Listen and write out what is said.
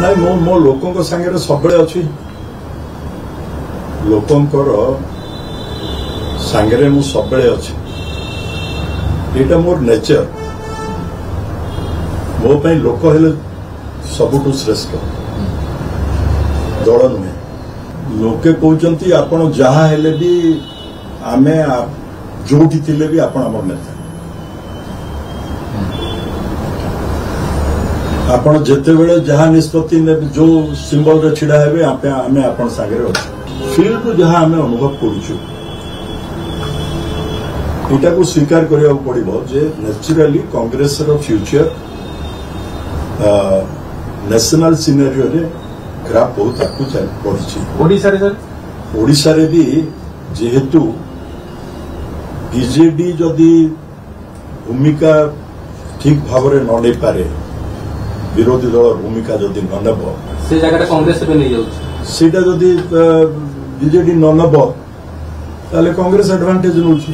ନାଇଁ मो लोकों सांगे सब अच्छी लोकंकर सांगे मु सब अच्छी यहाँ मोर नेचर मो पे लोक हेले सबुठू श्रेष्ठ दल नुहे लोके कहते आपण जहा हेले भी आमे जोटी थिले भी आपण आमर नेता आपण जेते बेले जहा निष्पत्ति जो सिंबल रे छिड़ा हेबे आमे आपण सागरे अछि फील्ड को जहा आमे अनुभव करूछु एटा को स्वीकार करिया पड़िबो जे नेचुरली कांग्रेस रो फ्यूचर नेशनल सिनेरियो रे ग्राफ बहुत आकु बढ़ी ओडिशा रे भी जेहेतु बीजेडी जदि भूमिका ठीक भाव में न नहीं पारे विरोधी दल भूमिका जदि न नेब से जगह कांग्रेस पे नहीं जाउछ सेटा जदि बीजेडी न नेब ताले कांग्रेस एडवांटेज नउछि।